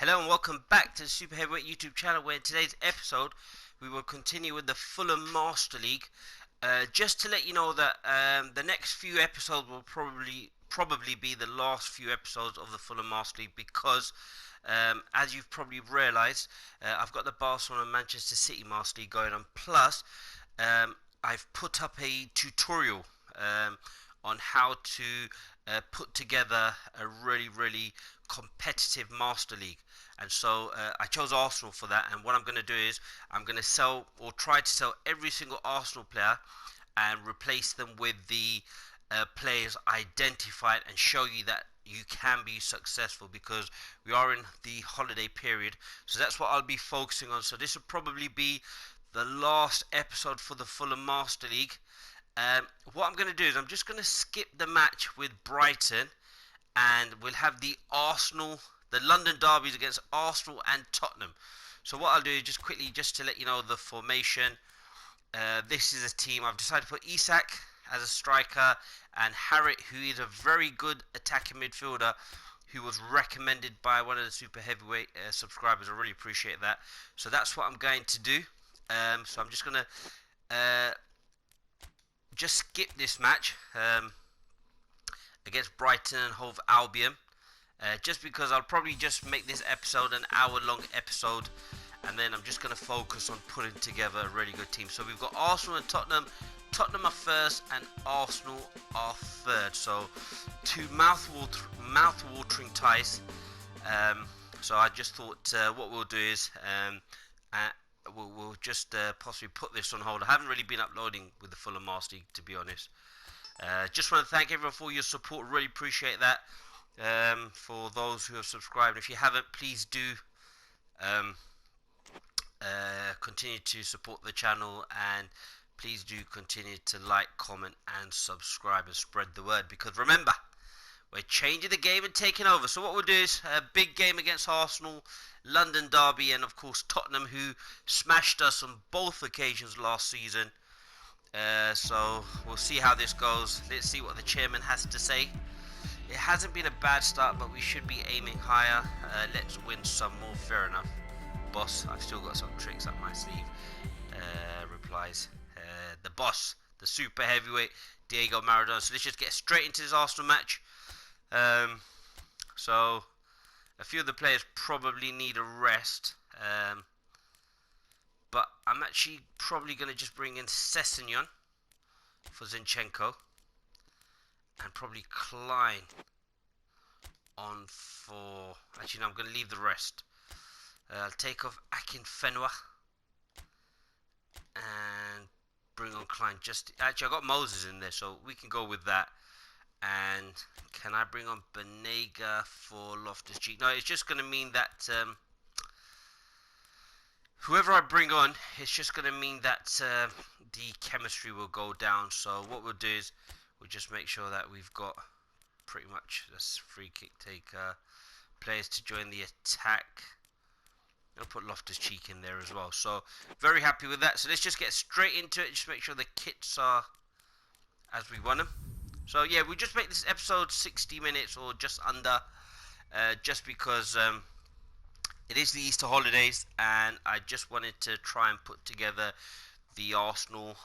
Hello and welcome back to the Super Heavyweight YouTube channel, where in today's episode we will continue with the Fulham Master League. Just to let you know that the next few episodes will probably be the last few episodes of the Fulham Master League, because as you've probably realised, I've got the Barcelona and Manchester City Master League going on. Plus, I've put up a tutorial on how to put together a really competitive Master League. And so I chose Arsenal for that, and what I'm going to do is I'm going to sell, or try to sell, every single Arsenal player and replace them with the players identified, and show you that you can be successful, because we are in the holiday period. So that's what I'll be focusing on. So this will probably be the last episode for the Fulham Master League. What I'm going to do is I'm just going to skip the match with Brighton, and we'll have the London derbies against Arsenal and Tottenham. So what I'll do is just quickly, just to let you know the formation. This is a team. I've decided to put Isak as a striker, and Harrit, who is a very good attacking midfielder, who was recommended by one of the Super Heavyweight subscribers. I really appreciate that. So that's what I'm going to do. So I'm just going to just skip this match against Brighton and Hove Albion, just because I'll probably just make this episode an hour-long episode, and then I'm just going to focus on putting together a really good team. So we've got Arsenal and Tottenham. Tottenham are first and Arsenal are third. So two mouth-watering ties. So I just thought what we'll do is we'll just possibly put this on hold. I haven't really been uploading with the Fulham Master League, to be honest. Just want to thank everyone for your support. Really appreciate that. For those who have subscribed, if you haven't, please do continue to support the channel, and please do continue to like, comment and subscribe, and spread the word, because remember, we're changing the game and taking over. So what we'll do is a big game against Arsenal, London derby, and of course Tottenham, who smashed us on both occasions last season. So we'll see how this goes. Let's see what the chairman has to say. It hasn't been a bad start, but we should be aiming higher. Let's win some more. Fair enough, boss. I've still got some tricks up my sleeve. Replies the boss, the Super Heavyweight Diego Maradona. So let's just get straight into this Arsenal match. So a few of the players probably need a rest, but I'm actually probably going to just bring in Sessegnon for Zinchenko, and probably Klein on for... Actually, no, I'm going to leave the rest. I'll take off Akinfenwa and bring on Klein. Actually, I got Moses in there, so we can go with that. And can I bring on Banega for Loftus-Cheek? No, it's just going to mean that whoever I bring on, it's just going to mean that the chemistry will go down. So what we'll do is we'll just make sure that we've got pretty much this free kick taker, players to join the attack. I'll put Loftus-Cheek in there as well. So very happy with that. So let's just get straight into it. Just make sure the kits are as we want them. So yeah, we just make this episode 60 minutes or just under, just because it is the Easter holidays, and I just wanted to try and put together the Arsenal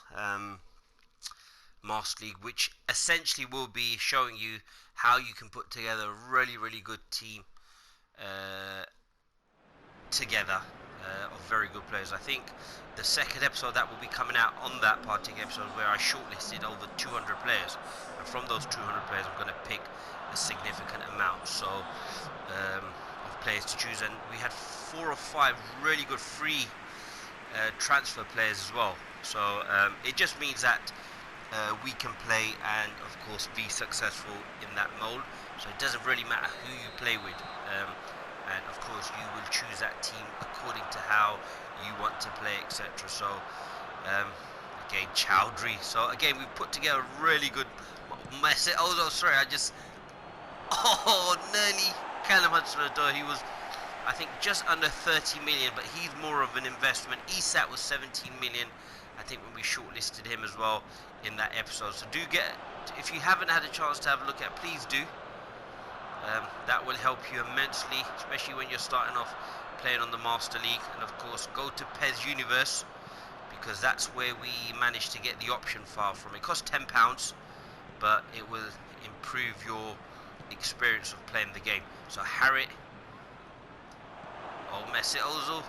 Master League, which essentially will be showing you how you can put together a really good team together of very good players. I think the second episode that will be coming out on that particular episode, where I shortlisted over 200 players, and from those 200 players I'm going to pick a significant amount of players to choose, and we had 4 or 5 really good free transfer players as well. So it just means that we can play and of course be successful in that mode. So it doesn't really matter who you play with, and of course you will choose that team according to how you want to play, etc. So again, Chowdhury. So again, we've put together a really good message. Oh no, sorry, nearly Tottenham Hotspur. He was, I think, just under 30 million, but he's more of an investment. Isak was 17 million, I think, when we shortlisted him as well in that episode. So do get, if you haven't had a chance to have a look at, please do. That will help you immensely, especially when you're starting off playing on the Master League. And of course, go to PES Universe, because that's where we managed to get the option file from. It costs £10, but it will improve your experience of playing the game. So Harrit, oh Mesut Ozil,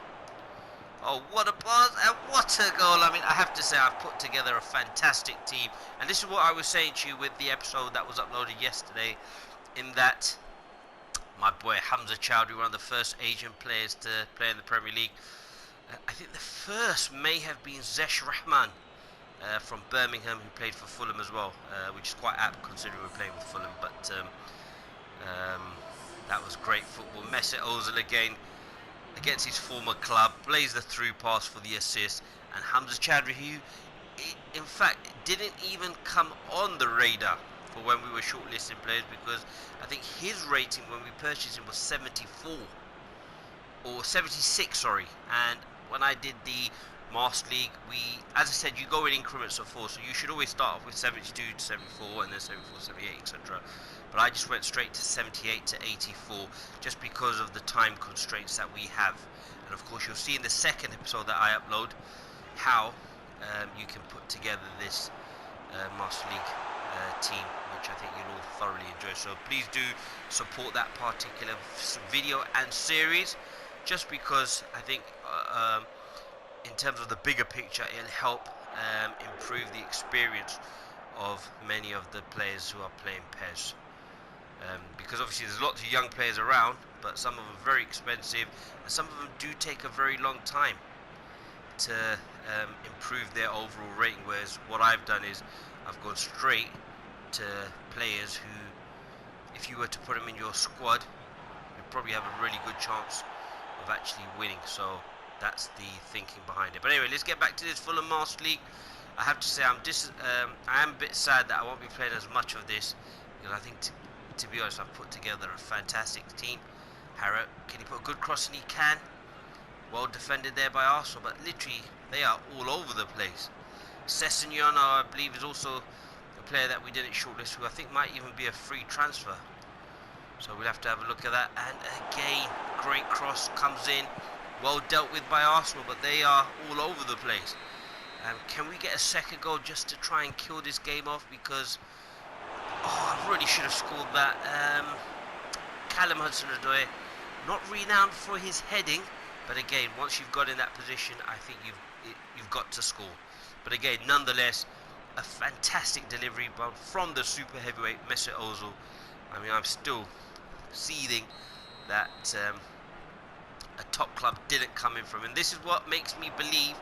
oh what a pass and what a goal. I mean, I have to say I've put together a fantastic team, and this is what I was saying to you with the episode that was uploaded yesterday, in that my boy Hamza Chowdhury, one of the first Asian players to play in the Premier League. I think the first may have been Zesh Rahman from Birmingham, who played for Fulham as well, which is quite apt considering we're playing with Fulham. But that was great football. Mesut Ozil again against his former club, plays the through pass for the assist, and Hamza Chowdhury, who in fact didn't even come on the radar for when we were shortlisting players, because I think his rating when we purchased him was 74 or 76, sorry. And when I did the Master League, as I said, you go in increments of 4, so you should always start off with 72 to 74 and then 74, 78, etc. But I just went straight to 78 to 84 just because of the time constraints that we have. And of course, you'll see in the second episode that I upload how you can put together this Master League team, which I think you'll all thoroughly enjoy. So please do support that particular video and series, just because I think in terms of the bigger picture, it'll help improve the experience of many of the players who are playing PES. Because obviously there's lots of young players around, but some of them are very expensive, and some of them do take a very long time to improve their overall rating, whereas what I've done is I've gone straight to players who, if you were to put them in your squad, you'd probably have a really good chance of actually winning. So that's the thinking behind it. But anyway, let's get back to this Fulham Master League. I have to say I am a bit sad that I won't be playing as much of this, because I think to be honest, I've put together a fantastic team. Harrit, can he put a good cross? And he can. Well defended there by Arsenal, but literally they are all over the place. Sessegnon, I believe, is also a player that we didn't shortlist, who I think might even be a free transfer. So we'll have to have a look at that. And again, great cross comes in. Well dealt with by Arsenal, but they are all over the place. Can we get a second goal just to try and kill this game off? Because I really should have scored that. Callum Hudson-Odoi, not renowned for his heading, but again, once you've got in that position, I think you've got to score. But again, nonetheless, a fantastic delivery from the super heavyweight Mesut Ozil. I mean, I'm still seething that a top club didn't come in from him. And this is what makes me believe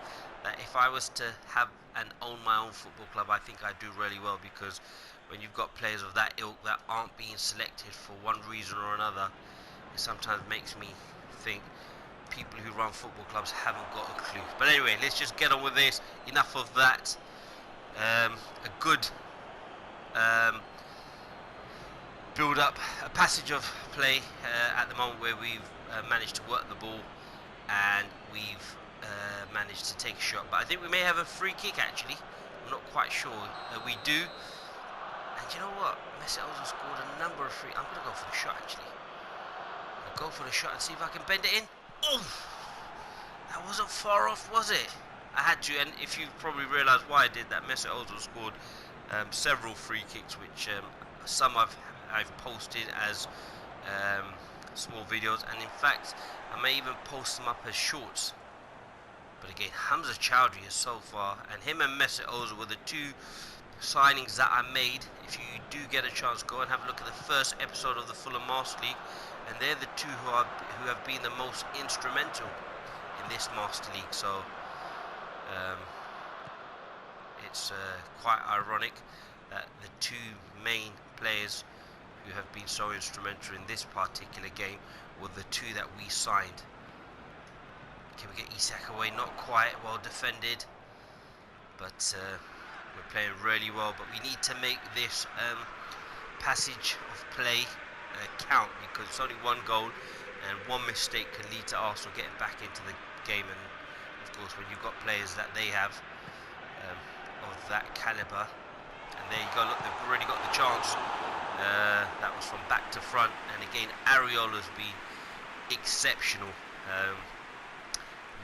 that if I was to have and own my own football club, I think I'd do really well, because when you've got players of that ilk that aren't being selected for one reason or another, it sometimes makes me think people who run football clubs haven't got a clue. But anyway, let's just get on with this. Enough of that. A good build up, a passage of play at the moment, where we've managed to work the ball and we've managed to take a shot. But I think we may have a free kick actually. I'm not quite sure. We do. And you know what? Mesut Ozil scored a number of free. I'm going to go for the shot actually. I'll go for the shot and see if I can bend it in. Oh! That wasn't far off, was it? I had to, and if you've probably realised why I did that, Mesut Ozil scored several free kicks, which some I've posted as small videos, and in fact I may even post them up as shorts. But again, Hamza Chowdhury is so far, and him and Mesut Ozil were the two signings that I made. If you do get a chance, go and have a look at the first episode of the Fulham Master League, and they're the two who have been the most instrumental in this Master League. So it's quite ironic that the two main players who have been so instrumental in this particular game were the two that we signed. Can we get Isak away? Not quite. Well defended, but we're playing really well. But we need to make this passage of play count, because it's only one goal, and one mistake can lead to Arsenal getting back into the game. And of course, when you've got players that they have of that calibre, and there you go, look, they've already got the chance. That was from back to front, and again Ariola's been exceptional.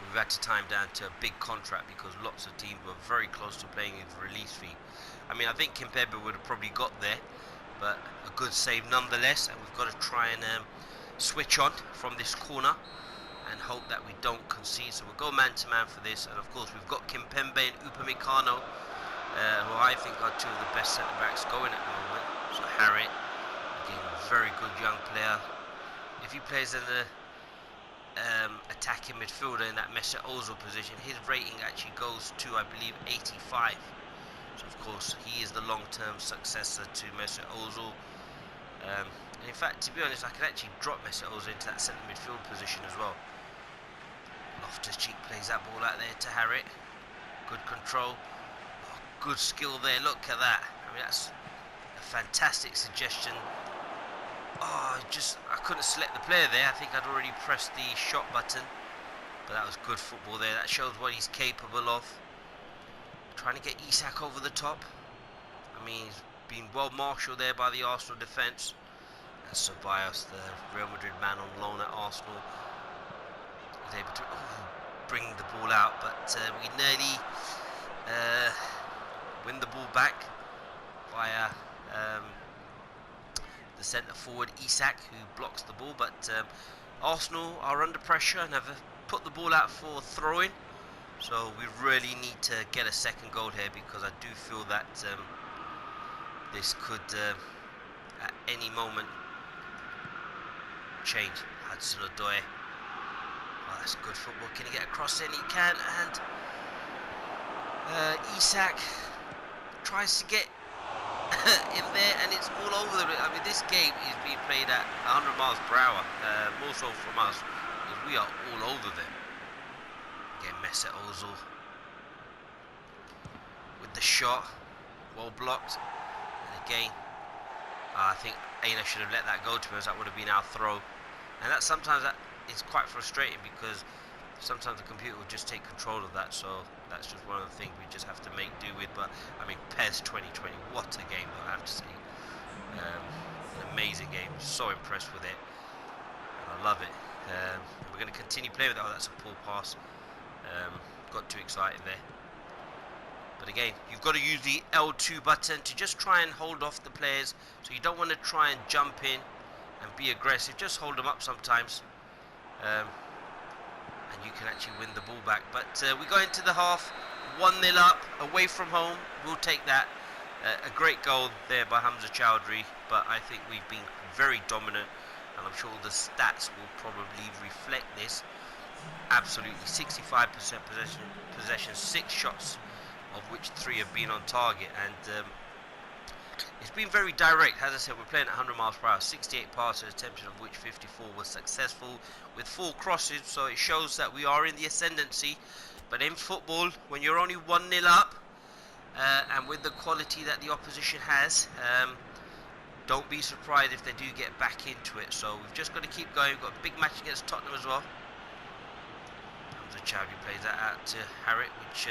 We've had to tie him down to a big contract because lots of teams were very close to playing his release fee. I mean, I think Kimpembe would have probably got there, but a good save nonetheless, and we've got to try and switch on from this corner and hope that we don't concede. So we'll go man to man for this, and of course we've got Kimpembe and Upamecano, who I think are two of the best centre backs going at the moment. So Harriet, again, a very good young player. If he plays in the attacking midfielder in that Mesut Ozil position, his rating actually goes to, I believe, 85. So of course he is the long-term successor to Mesut Ozil. And in fact, to be honest, I could actually drop Mesut Ozil into that centre midfield position as well. Loftus-Cheek plays that ball out there to Harriet. Good control. Oh, good skill there. Look at that. I mean, that's a fantastic suggestion. Oh, I couldn't select the player there. I think I'd already pressed the shot button. But that was good football there. That shows what he's capable of. Trying to get Isak over the top. I mean, he's been well marshalled there by the Arsenal defence. And Ceballos, the Real Madrid man on loan at Arsenal, was able to bring the ball out. But we nearly win the ball back via the centre forward Isak, who blocks the ball. But Arsenal are under pressure and have put the ball out for throwing. So we really need to get a second goal here, because I do feel that this could at any moment change. Hudson-Odoi. Oh, that's good football. Can he get across in? He can. And Isak tries to get in there, and it's all over the... I mean, this game is being played at 100 miles per hour, more so from us, because we are all over them. Again, Mesut Ozil with the shot, well blocked, and again, I think Aina should have let that go, to us. That would have been our throw, and that sometimes that is quite frustrating, because sometimes the computer will just take control of that. So that's just one of the things we just have to make do with. But I mean, PES 2020, what a game, I have to say. An amazing game. So impressed with it, and I love it. We're going to continue playing with it. Oh, that's a poor pass. Got too excited there. But again, you've got to use the L2 button to just try and hold off the players. So you don't want to try and jump in and be aggressive. Just hold them up sometimes. And you can actually win the ball back. But we go into the half 1-0 up, away from home. We'll take that. A great goal there by Hamza Chowdhury, but I think we've been very dominant, and I'm sure the stats will probably reflect this. Absolutely, 65% possession, 6 shots, of which 3 have been on target, and it's been very direct. As I said, we're playing at 100 miles per hour, 68 passes attempted, of which 54 were successful, with 4 crosses, so it shows that we are in the ascendancy. But in football, when you're only 1-0 up, and with the quality that the opposition has, don't be surprised if they do get back into it. So we've just got to keep going. We've got a big match against Tottenham as well. Hamza Chowdhury plays that out to Harriet, which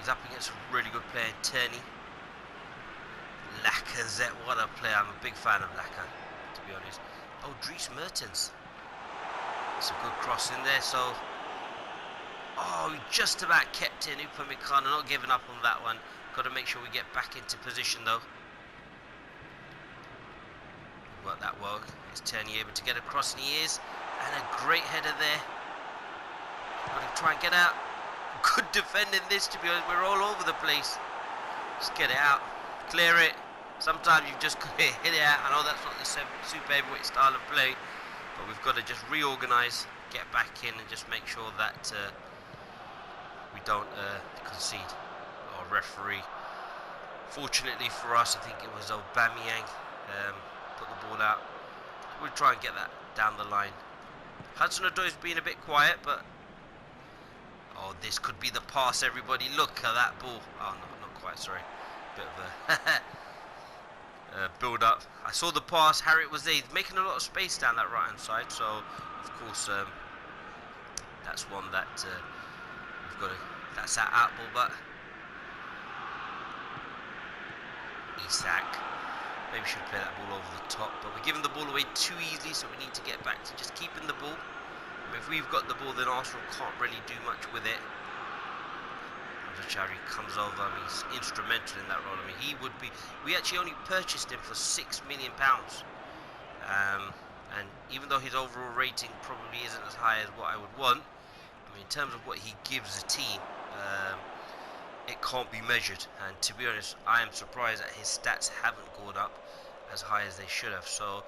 is up against a really good player in Tierney. Lacazette, what a player. I'm a big fan of Laka, to be honest. Oh, Dries Mertens. It's a good cross in there. So, oh, we just about kept in. Upamecano, not giving up on that one. Got to make sure we get back into position though. Worked that well. Is Tierney able to get across? And he is. And a great header there. Got to try and get out. Good defending this, to be honest. We're all over the place. Just get it out. Clear it. Sometimes you've just got to hit it out. I know that's not the super heavyweight style of play, but we've got to just reorganise, get back in, and just make sure that we don't concede. Our referee, fortunately for us, I think it was Aubameyang, put the ball out. We'll try and get that down the line. Hudson-Odoi's been a bit quiet, but oh, this could be the pass, everybody. Look at that ball. Oh, no, not quite, sorry. Bit of a build up. I saw the pass. Harriet was there. He's making a lot of space down that right hand side, so of course that's one that we've got to, that's that out ball. But Isak, Maybe we should play that ball over the top, but we're giving the ball away too easily, so we need to get back to just keeping the ball. I mean, if we've got the ball, then Arsenal can't really do much with it. Chari comes over. I mean, he's instrumental in that role. I mean, he would be. We actually only purchased him for £6 million, and even though his overall rating probably isn't as high as what I would want, I mean, in terms of what he gives the team, it can't be measured. And to be honest, I am surprised that his stats haven't gone up as high as they should have. So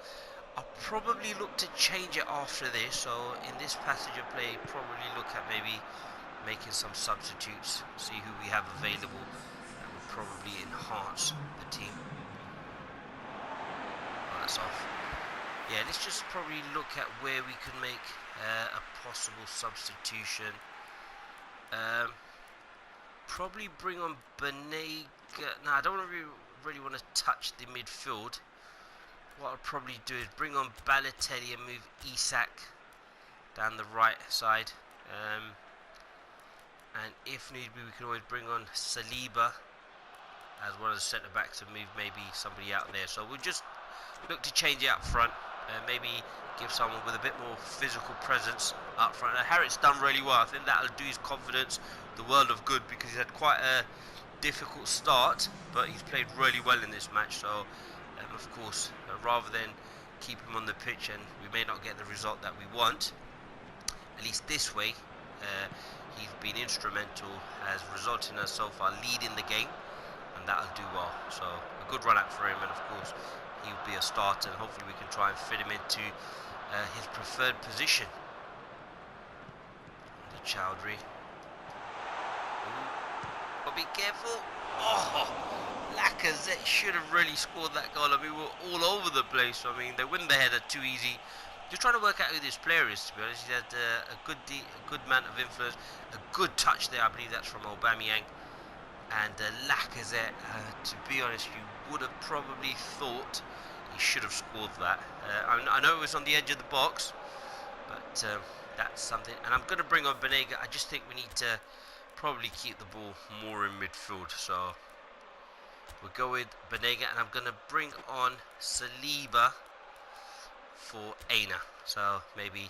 I'll probably look to change it after this. So in this passage of play, probably look at maybe making some substitutes, see who we have available that would probably enhance the team. Well, that's off. Yeah, let's just probably look at where we can make a possible substitution. Probably bring on Banega. No, I don't really want to touch the midfield. What I'll probably do is bring on Balotelli and move Isak down the right side. And if need be, we can always bring on Saliba as one of the centre backs and move maybe somebody out there. So we'll just look to change it up front. Maybe give someone with a bit more physical presence up front. Now, Harriet's done really well. I think that'll do his confidence the world of good, because he's had quite a difficult start, but he's played really well in this match. So of course, rather than keep him on the pitch and we may not get the result that we want, at least this way he's been instrumental, has resulted in us so far leading the game, and that'll do well. So a good run out for him, and of course he'll be a starter, and hopefully we can try and fit him into his preferred position. The Chowdhury. But be careful. Oh, Lacazette should have really scored that goal. I mean, we were all over the place. I mean, they win the header too easy. Just trying to work out who this player is, to be honest. He had a good amount of influence, a good touch there. I believe that's from Aubameyang. And Lacazette, to be honest, you would have probably thought he should have scored that. I know it was on the edge of the box, but that's something. And I'm going to bring on Banega. I just think we need to probably keep the ball more in midfield. So we'll go with Banega, and I'm going to bring on Saliba for Aina. So maybe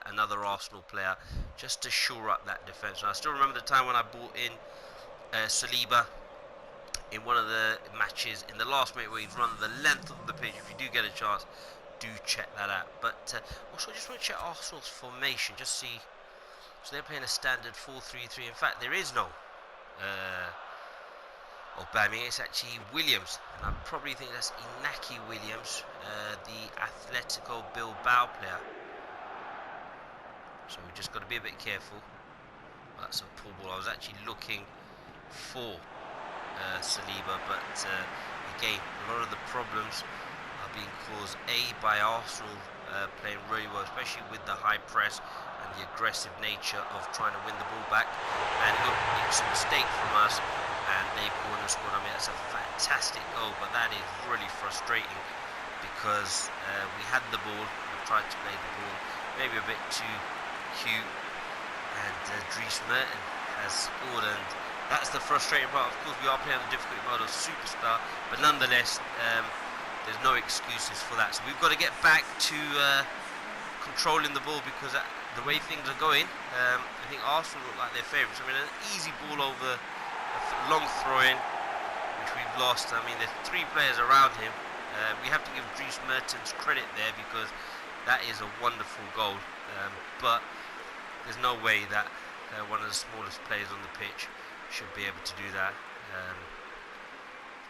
another Arsenal player just to shore up that defence. I still remember the time when I brought in Saliba in one of the matches in the last minute where he's run the length of the pitch. If you do get a chance, do check that out. But also I just want to check Arsenal's formation, just see. So they're playing a standard 4-3-3. In fact, there is no Aubameyang. It's actually Williams, and I probably think that's Inaki Williams, the Atletico Bilbao player. So we just got to be a bit careful. That's a pull ball. I was actually looking for Saliba, but again, a lot of the problems are being caused by Arsenal playing really well, especially with the high press and the aggressive nature of trying to win the ball back. And look, it's a mistake from us, and they've gone and scored. I mean, that's a fantastic goal, but that is really frustrating because we had the ball, we tried to play the ball maybe a bit too cute, and Dries Mertens has scored, and that's the frustrating part. Of course, we are playing on the difficult mode of Superstar, but nonetheless, there's no excuses for that. So we've got to get back to controlling the ball, because the way things are going, I think Arsenal look like they're favourites. I mean, an easy ball over a long throw-in, which we've lost. I mean, there's 3 players around him. We have to give Dries Mertens credit there, because that is a wonderful goal. But there's no way that one of the smallest players on the pitch should be able to do that.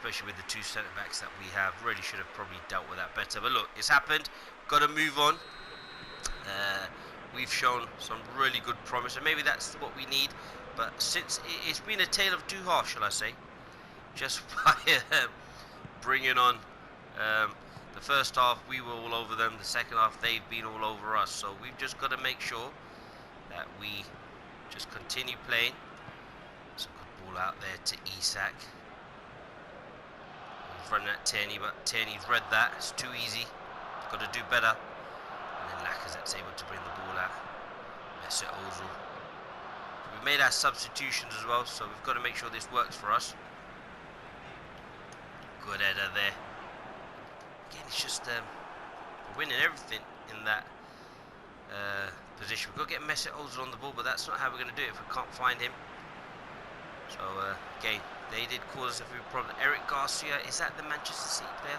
Especially with the 2 centre-backs that we have. Really should have probably dealt with that better. But look, it's happened. Got to move on. We've shown some really good promise, and maybe that's what we need. But since it's been a tale of 2 halves, shall I say, just by bringing on the first half, we were all over them. The second half, they've been all over us. So we've just got to make sure that we just continue playing. It's a good ball out there to Isak. He's running at Tierney, but Tierney's read that. It's too easy. Got to do better. And then Lacazette's able to bring the ball out. Mesut Ozil. We've made our substitutions as well, so we've got to make sure this works for us. Good header there. again, it's just we're winning everything in that position. We've got to get Mesut Ozil on the ball, but that's not how we're going to do it if we can't find him. So again, they did cause us a few problems. Eric Garcia, is that the Manchester City player?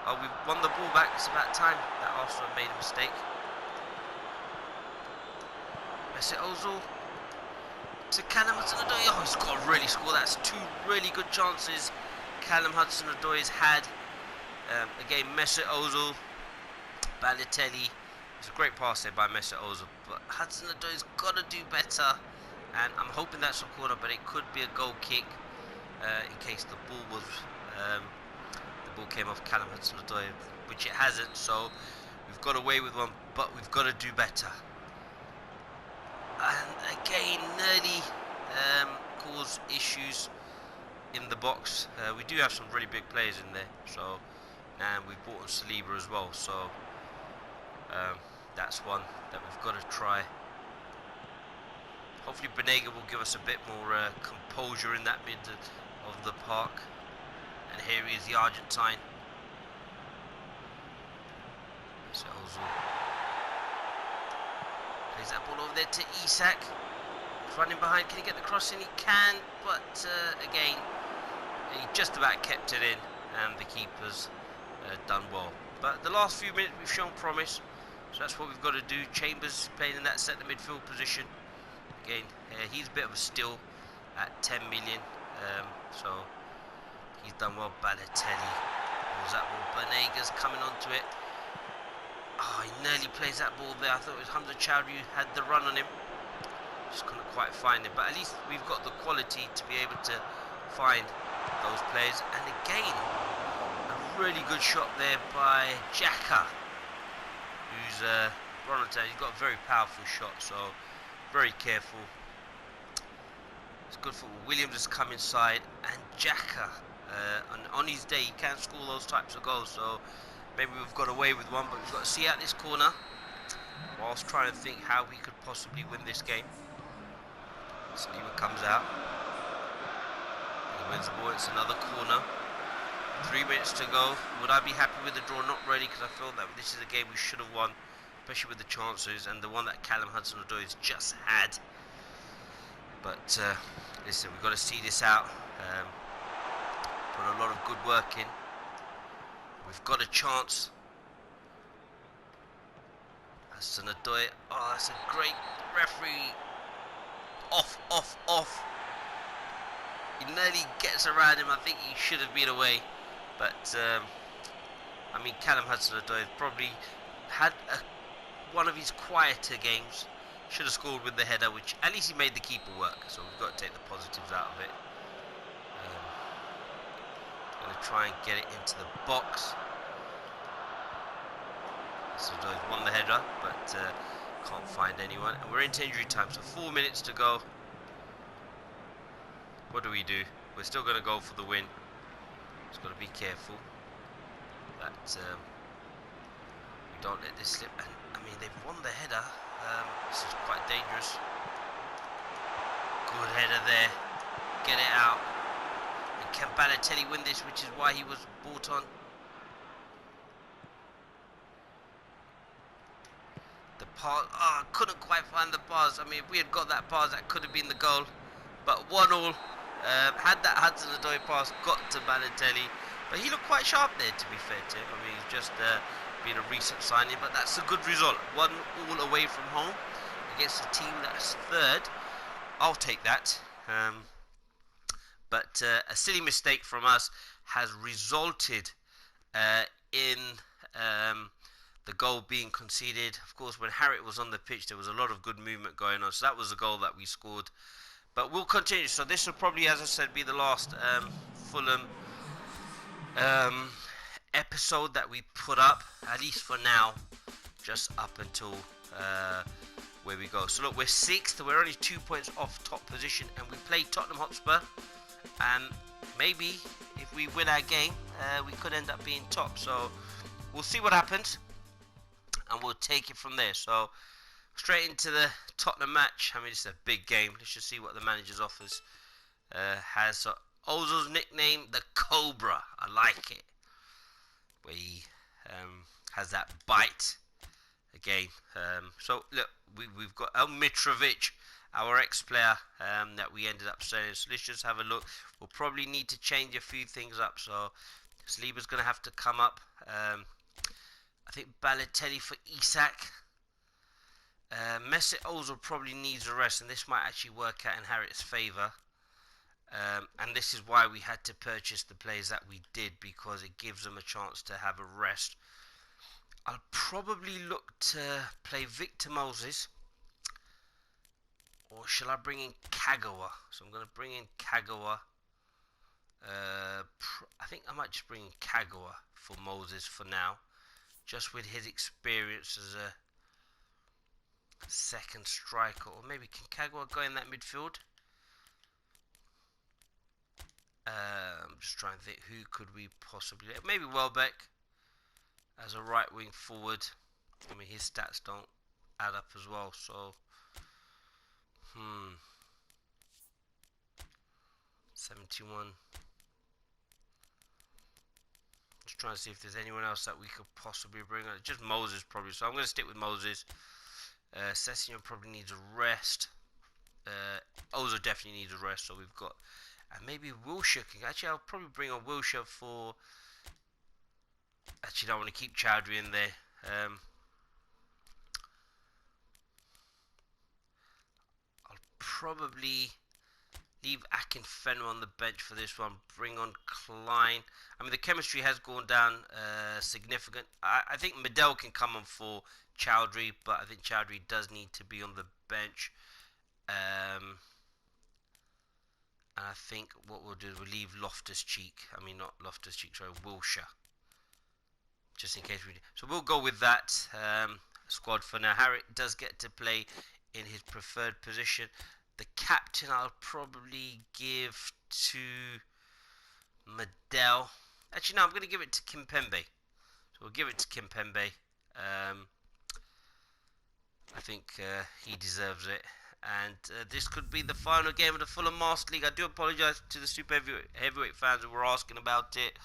Oh, we've won the ball back. It's about time that Arsenal made a mistake. Mesut Ozil to Callum Hudson-Odoi. Oh, he's got to really score. That's two really good chances Callum Hudson-Odoi's had. Again, Mesut Ozil, Balotelli. It's a great pass there by Mesut Ozil, but Hudson-Odoi's got to do better. And I'm hoping that's a corner, but it could be a goal kick in case the ball was the ball came off Callum Hudson-Odoi, which it hasn't. So we've got away with one, but we've got to do better. And again, nearly cause issues in the box. We do have some really big players in there, so and we've brought on Saliba as well. So that's one that we've got to try. Hopefully Banega will give us a bit more composure in that mid of the park. And here is the Argentine. So Ozil plays that ball over there to Isak. He's running behind. Can he get the cross in? He can, but again, he just about kept it in, and the keeper's done well. But the last few minutes we've shown promise, so that's what we've got to do. Chambers playing in that centre midfield position. Again, he's a bit of a steal at 10 million, so he's done well. Balotelli, what was that ball? Banega's coming onto it. Oh, he nearly plays that ball there. I thought it was Hamza Chowdhury who had the run on him. Just couldn't quite find him, but at least we've got the quality to be able to find those players. And again, a really good shot there by Xhaka, who's he's got a very powerful shot, so very careful. It's good football. Williams has come inside, and Xhaka, on his day, he can score those types of goals, so maybe we've got away with one, but we've got to see out this corner whilst trying to think how we could possibly win this game. Saliba comes out. He wins the ball. It's another corner. 3 minutes to go. Would I be happy with the draw? Not really, because I feel that this is a game we should have won, especially with the chances and the one that Callum Hudson-Odoi has just had. But listen, we've got to see this out. Put a lot of good work in. We've got a chance. Hudson-Odoi. Oh, that's a great referee. Off, off, off. He nearly gets around him. I think he should have been away. But, I mean, Callum Hudson-Odoi probably had one of his quieter games. Should have scored with the header, which at least he made the keeper work. So we've got to take the positives out of it. Going to try and get it into the box. Hudson-Odoi's won the header, but can't find anyone. And we're into injury time, so 4 minutes to go. What do? We're still going to go for the win. Just got to be careful that we don't let this slip. And I mean, they've won the header. This is quite dangerous. Good header there. Get it out. And can Balotelli win this, which is why he was brought on? The pass. Oh, I couldn't quite find the pass. I mean, if we had got that pass, that could have been the goal. But 1-1. Had that Hudson-Odoi pass got to Balotelli, but he looked quite sharp there, to be fair to him. I mean, he's just been a recent signing, but that's a good result. 1-1 away from home against a team that's third. I'll take that. But a silly mistake from us has resulted in the goal being conceded. Of course, when Harriet was on the pitch, there was a lot of good movement going on, so that was the goal that we scored. But we'll continue. So this will probably, as I said, be the last Fulham episode that we put up, at least for now, just up until where we go. So look, we're 6th. We're only 2 points off top position, and we play Tottenham Hotspur. And maybe if we win our game, we could end up being top. So we'll see what happens, and we'll take it from there. So straight into the Tottenham match. I mean, it's a big game. Let's just see what the manager's offers has. So Ozil's nickname, the Cobra. I like it. where he has that bite again. So look, we've got El Mitrovic, our ex-player, that we ended up selling. So let's just have a look. We'll probably need to change a few things up. So Saliba's going to have to come up. I think Balotelli for Isak. Mesut Ozil probably needs a rest, and this might actually work out in Harriet's favour. And this is why we had to purchase the players that we did, because it gives them a chance to have a rest. I'll probably look to play Victor Moses, or shall I bring in Kagawa? So I'm going to bring in Kagawa. I think I might just bring in Kagawa for Moses for now, just with his experience as a second striker. Or maybe can Kagawa go in that midfield? I'm just trying to think, who could we possibly... Maybe Welbeck as a right wing forward. I mean, his stats don't add up as well, so... 71. Just trying to see if there's anyone else that we could possibly bring on. Just Moses probably, so I'm going to stick with Moses. Sessegnon probably needs a rest. Ozil definitely needs a rest, so we've got... And maybe Wilshere can... Actually, I'll probably bring on Wilshere for... Actually, I don't want to keep Chowdhury in there. I'll probably leave Akinfenwa on the bench for this one. Bring on Klein. I mean, the chemistry has gone down significant. I think Medel can come on for Chowdhury, but I think Chowdhury does need to be on the bench. And I think what we'll do is we'll leave Loftus-Cheek. I mean, not Loftus-Cheek, sorry, Wilshere. Just in case we do. So we'll go with that squad for now. Harriet does get to play in his preferred position. The captain I'll probably give to Medel. Actually, no, I'm going to give it to Kimpembe. So we'll give it to Kimpembe. I think he deserves it. And this could be the final game of the Fulham Master League. I do apologise to the super heavyweight fans who were asking about it.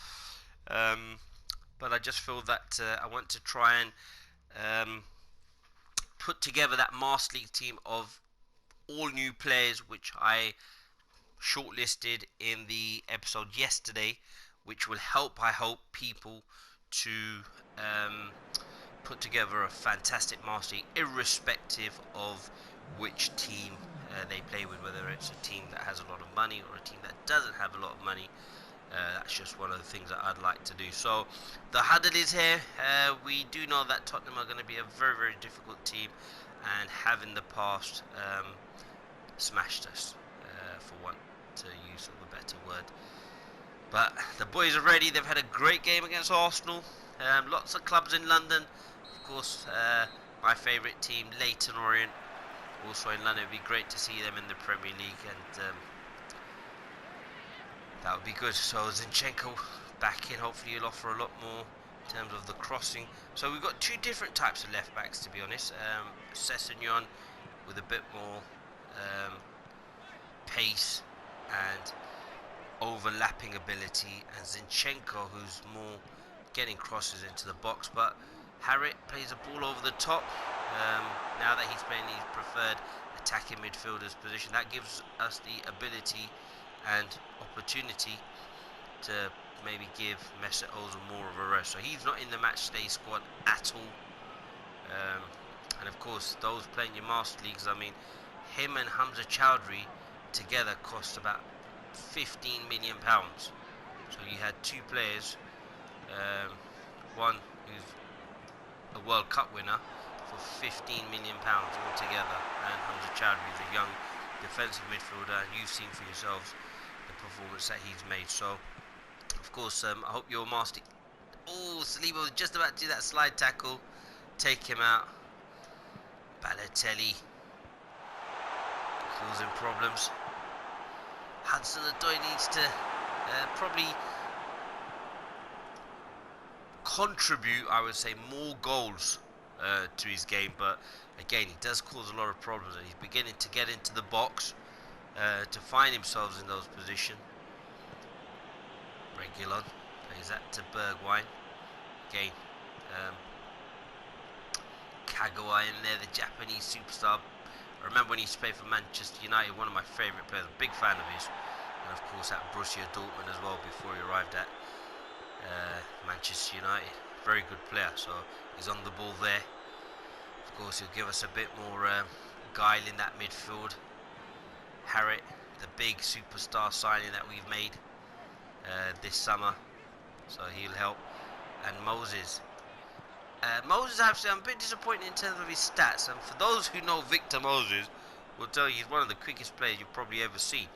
But I just feel that I want to try and put together that Master League team of all new players, which I shortlisted in the episode yesterday, which will help, I hope, people to put together a fantastic Master League, irrespective of which team they play with, whether it's a team that has a lot of money or a team that doesn't have a lot of money. That's just one of the things that I'd like to do. So the huddle is here. We do know that Tottenham are going to be a very, very difficult team, and have in the past smashed us, for want to use a better word. But the boys are ready. They've had a great game against Arsenal. Lots of clubs in London. Of course, my favourite team, Leyton Orient, also in London. It would be great to see them in the Premier League, and that would be good. So Zinchenko back in. Hopefully he'll offer a lot more in terms of the crossing. So we've got two different types of left backs, to be honest. Sessegnon with a bit more pace and overlapping ability, and Zinchenko, who's more getting crosses into the box. But Harriet plays a ball over the top. Now that he's playing his preferred attacking midfielder's position, that gives us the ability and opportunity to maybe give Mesut Ozil more of a rest. So he's not in the matchday squad at all. And of course, those playing your Master Leagues, I mean, him and Hamza Chowdhury together cost about £15 million. So you had two players, one who's a World Cup winner for £15 million altogether, and Hamza Chowdhury is a young defensive midfielder, and you've seen for yourselves the performance that he's made. So of course, I hope your master... Oh, Saliba was just about to do that slide tackle, take him out. Balotelli causing problems. Hudson-Odoi needs to probably contribute, I would say, more goals to his game, but again, he does cause a lot of problems, and he's beginning to get into the box to find himself in those positions. Reguilon plays that to Bergwijn. again, um, Kagawa in there, the Japanese superstar. I remember when he used to play for Manchester United, one of my favourite players, a big fan of his. And of course at Borussia Dortmund as well before he arrived at Manchester United. Very good player, so he's on the ball there. Of course he'll give us a bit more guile in that midfield. Harriet, the big superstar signing that we've made this summer, so he'll help. And Moses. Moses, actually, I'm a bit disappointed in terms of his stats, and for those who know Victor Moses, will tell you he's one of the quickest players you've probably ever seen.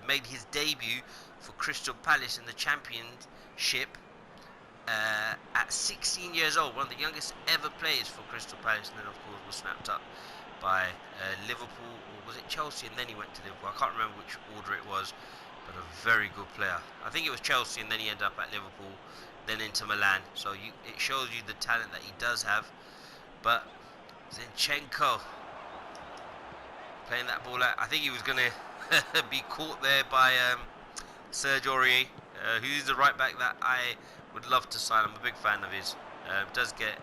Made his debut for Crystal Palace in the Championship at 16 years old, one of the youngest ever players for Crystal Palace, and then of course was snapped up by Liverpool, or was it Chelsea, and then he went to Liverpool. I can't remember which order it was, but a very good player. I think it was Chelsea, and then he ended up at Liverpool, then into Milan, so it shows you the talent that he does have. But Zinchenko playing that ball out, I think he was going to be caught there by Serge Aurier, who's the right back that I would love to sign. I'm a big fan of his. Does get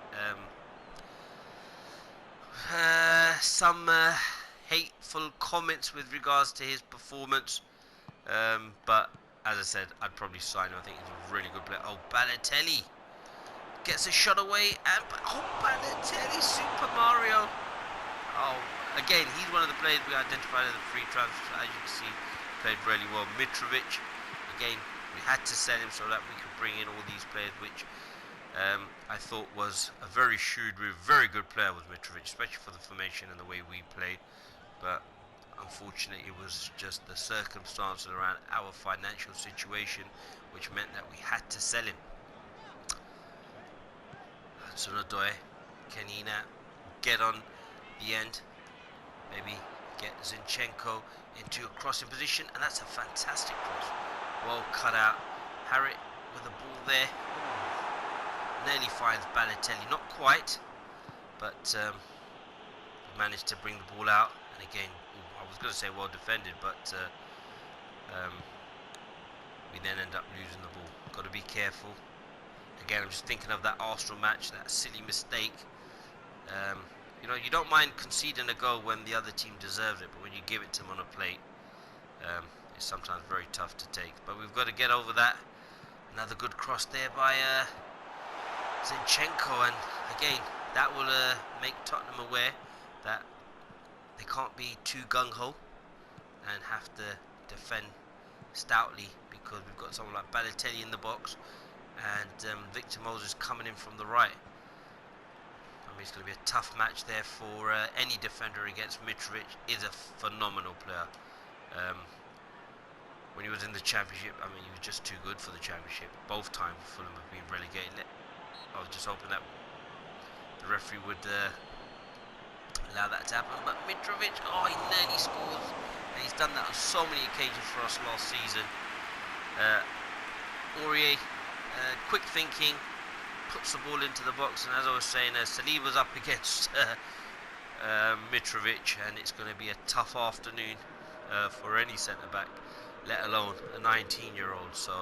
some hateful comments with regards to his performance, but as I said, I'd probably sign him. I think he's a really good player. Oh, Balotelli gets a shot away, and Balotelli, Super Mario. Oh, again, he's one of the players we identified as a free transfer. As you can see, played really well. Mitrovic, again, we had to sell him so that we could bring in all these players, which I thought was a very shrewd move. Very good player was Mitrovic, especially for the formation and the way we played. But unfortunately, it was just the circumstances around our financial situation which meant that we had to sell him. Hudson-Odoi, Kenina, get on the end, maybe get Zinchenko into a crossing position, and that's a fantastic cross. Well cut out. Harriet with the ball there. Nearly finds Balotelli, not quite, but managed to bring the ball out. And again, I was going to say well defended, but we then end up losing the ball. Got to be careful. Again, I'm just thinking of that Arsenal match, that silly mistake. You know, you don't mind conceding a goal when the other team deserves it, but when you give it to them on a plate, it's sometimes very tough to take. But we've got to get over that. Another good cross there by Zinchenko, and again, that will make Tottenham aware that they can't be too gung-ho and have to defend stoutly, because we've got someone like Balotelli in the box and Victor Moses coming in from the right. I mean, it's going to be a tough match there for any defender against Mitrovic. Is a phenomenal player. When he was in the Championship, I mean, he was just too good for the Championship. Both times Fulham have been relegated. I was just hoping that the referee would allow that to happen. But Mitrovic, oh, he nearly scores. And he's done that on so many occasions for us last season. Aurier, quick thinking, puts the ball into the box. And as I was saying, Saliba's up against Mitrovic, and it's going to be a tough afternoon for any centre-back, let alone a 19-year-old. So,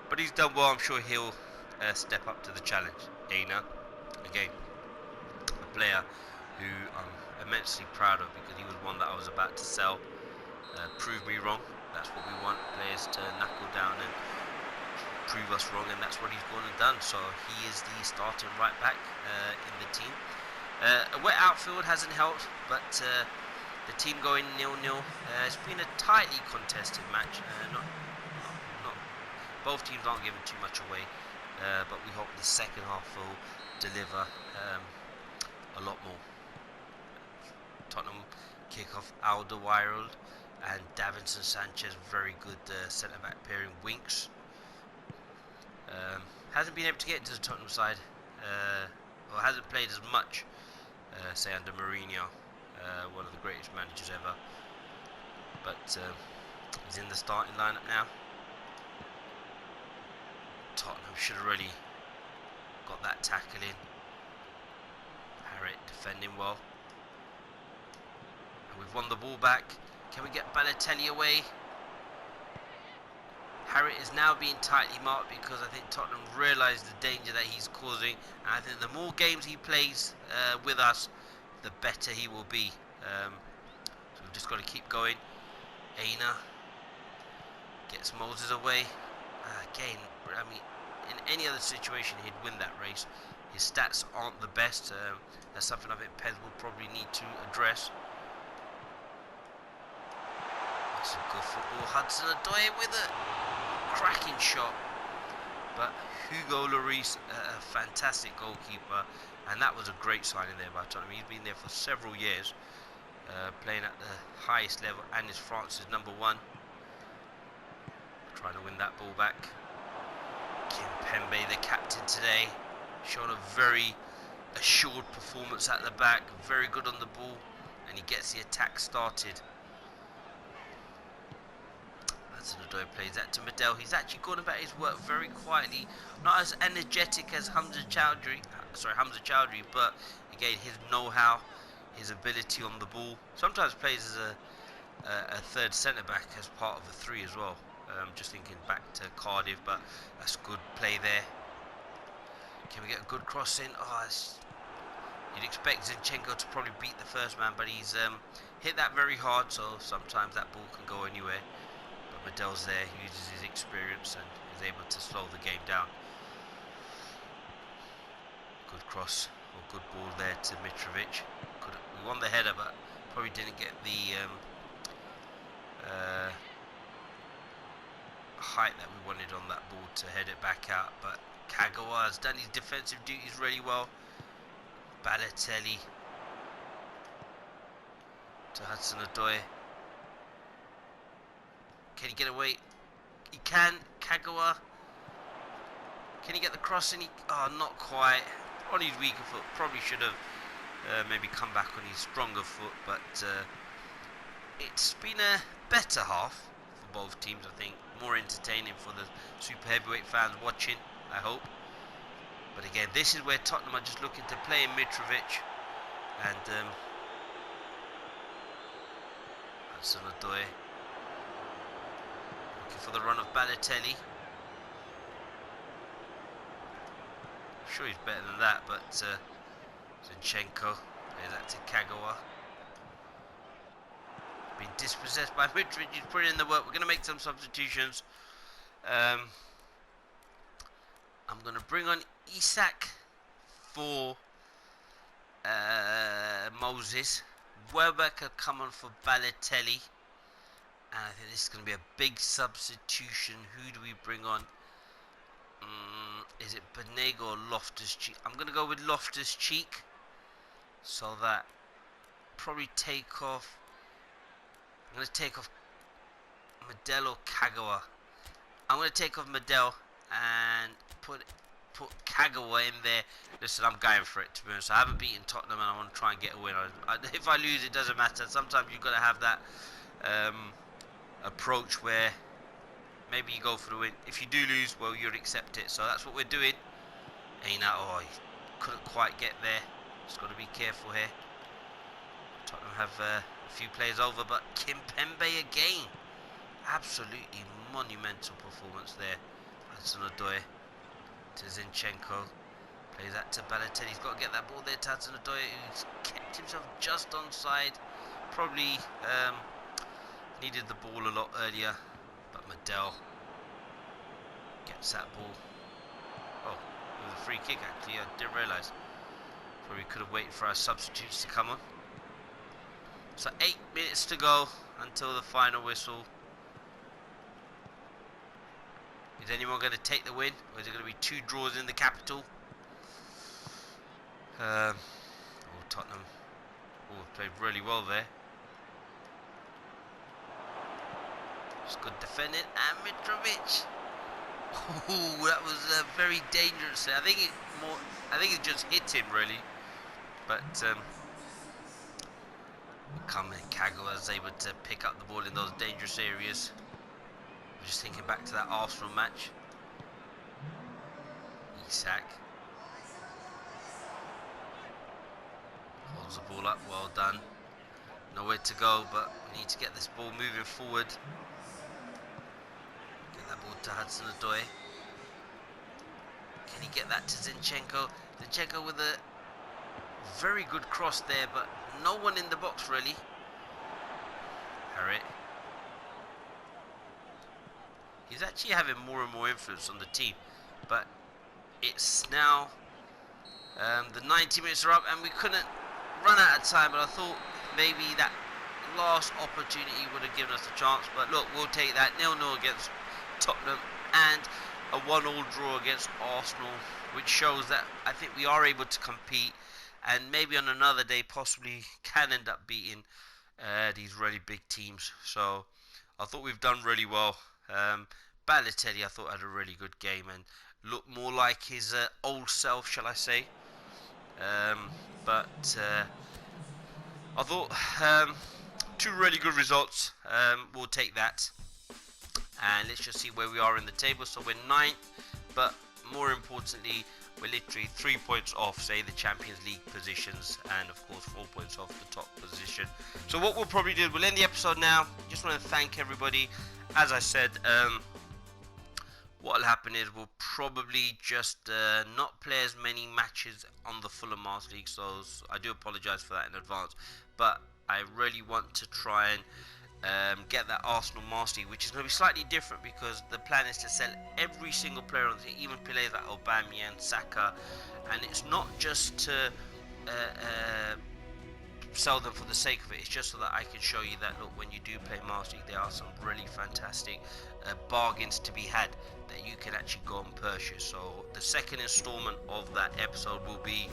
but he's done well. I'm sure he'll step up to the challenge. Aina, again, a player who I'm immensely proud of, because he was one that I was about to sell. Prove me wrong. That's what we want, players to knuckle down and prove us wrong, and that's what he's gone and done. So he is the starting right back in the team. A wet outfield hasn't helped, but the team going 0-0. It's been a tightly contested match. Both teams aren't giving too much away, but we hope the second half will deliver a lot more. Tottenham kick off Alderweireld and Davinson Sanchez, very good centre-back pairing. Winks hasn't been able to get into the Tottenham side, or hasn't played as much, say under Mourinho, one of the greatest managers ever, but he's in the starting lineup now. Tottenham should have really got that tackle in. Harriet defending well. And we've won the ball back. Can we get Balotelli away? Harriet is now being tightly marked because I think Tottenham realise the danger that he's causing, and I think the more games he plays with us, the better he will be. So we've just got to keep going. Aina gets Moses away. Again, I mean, in any other situation he'd win that race. His stats aren't the best. That's something I think PES will probably need to address. That's a good football. Hudson-Odoi with a cracking shot. But Hugo Lloris, a fantastic goalkeeper, and that was a great signing there by Tottenham. He's been there for several years, playing at the highest level, and is France's #1. Trying to win that ball back. Kimpembe, the captain today, shown a very assured performance at the back, very good on the ball, and he gets the attack started. Hudson-Odoi plays that to Medel. He's actually gone about his work very quietly, not as energetic as Hamza Chowdhury, but again, his know-how, his ability on the ball. Sometimes plays as a third centre-back as part of a 3 as well. Just thinking back to Cardiff, but that's good play there. Can we get a good cross in? Oh, you'd expect Zinchenko to probably beat the first man, but he's hit that very hard, so sometimes that ball can go anywhere. But Medel's there, uses his experience and is able to slow the game down. Good cross, or good ball there to Mitrovic. We won the header, but probably didn't get the height that we wanted on that ball to head it back out. But Kagawa has done his defensive duties really well. Balotelli to Hudson-Odoi. Can he get away? He can. Kagawa. Can he get the cross in? Oh, not quite. On his weaker foot. Probably should have maybe come back on his stronger foot. But it's been a better half for both teams, I think. More entertaining for the super heavyweight fans watching, I hope. But again, this is where Tottenham are just looking to play in Mitrovic. And Hudson-Odoi looking for the run of Balotelli. I'm sure he's better than that, but Zinchenko plays that to Kagawa. Been dispossessed by Mitrovic. He's putting in the work. We're going to make some substitutions. I'm going to bring on Isak for Moses. Welbeck could come on for Balotelli. And I think this is going to be a big substitution. Who do we bring on? Is it Banega or Loftus-Cheek? I'm going to go with Loftus-Cheek. So that probably take off. I'm going to take off Medel or Kagawa. I'm going to take off Medel and put Kagawa in there. Listen, I'm going for it, to be honest. I haven't beaten Tottenham and I want to try and get a win. If I lose, it doesn't matter. Sometimes you've got to have that approach where maybe you go for the win. If you do lose, well, you'll accept it. So that's what we're doing. Aina, oh, he couldn't quite get there. Just got to be careful here. Tottenham have a few players over, but Kimpembe again. Absolutely monumental performance there. Hudson-Odoi to Zinchenko. Plays that to Balotelli. He's got to get that ball there to Hudson-Odoi, who's kept himself just onside. Probably needed the ball a lot earlier, but Medel gets that ball. Oh, it was a free kick actually. I didn't realise. Probably could have waited for our substitutes to come on. So 8 minutes to go until the final whistle. Is anyone going to take the win, or is it going to be 2 draws in the capital? Tottenham played really well there. Just good defending, and Mitrovic. Oh, that was very dangerous. I think it just hit him really, but Kagawa was able to pick up the ball in those dangerous areas. Just thinking back to that Arsenal match. Isak holds the ball up, well done. Nowhere to go, but we need to get this ball moving forward. Get that Ball to Hudson-Odoi. Can he get that to Zinchenko? Zinchenko with a very good cross there, but no one in the box really. Harriet. He's actually having more and more influence on the team, but it's now the 90 minutes are up and we couldn't run out of time, but I thought maybe that last opportunity would have given us a chance. But look, we'll take that 0-0 against Tottenham and a 1-1 draw against Arsenal, which shows that I think we are able to compete, and maybe on another day possibly can end up beating these really big teams. So I thought we've done really well. Balotelli, I thought, had a really good game and looked more like his old self, shall I say. But I thought 2 really good results. We'll take that. And let's just see where we are in the table. So we're 9th, but more importantly, we're literally 3 points off, say, the Champions League positions, and of course 4 points off the top position. So what we'll probably do, we'll end the episode now. Just want to thank everybody. As I said, what will happen is we'll probably just not play as many matches on the Fulham Master League, so I do apologise for that in advance, but I really want to try and get that Arsenal Master League, which is going to be slightly different because the plan is to sell every single player on the team, even players like Aubameyang, Saka, and it's not just to sell them for the sake of it. It's just so that I can show you that, look, when you do play Master League, there are some really fantastic bargains to be had that you can actually go and purchase. So the second installment of that episode will be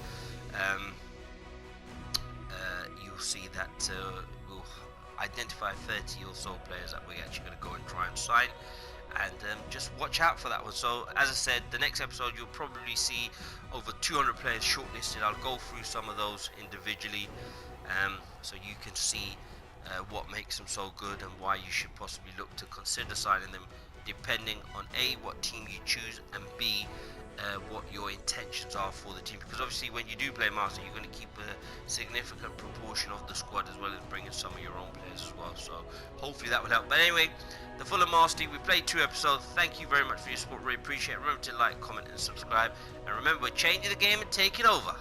you'll see that we'll identify 30 or so players that we're actually going to go and try and sign, and just watch out for that one. So as I said, the next episode you'll probably see over 200 players shortlisted. I'll go through some of those individually, so you can see what makes them so good and why you should possibly look to consider signing them, depending on A, what team you choose, and B, what your intentions are for the team. Because obviously when you do play Master, you're going to keep a significant proportion of the squad as well as bringing some of your own players as well. So hopefully that will help. But anyway, the Fulham Master, we played 2 episodes. Thank you very much for your support. Really appreciate it. Remember to like, comment, and subscribe. And remember, we're changing the game and taking over.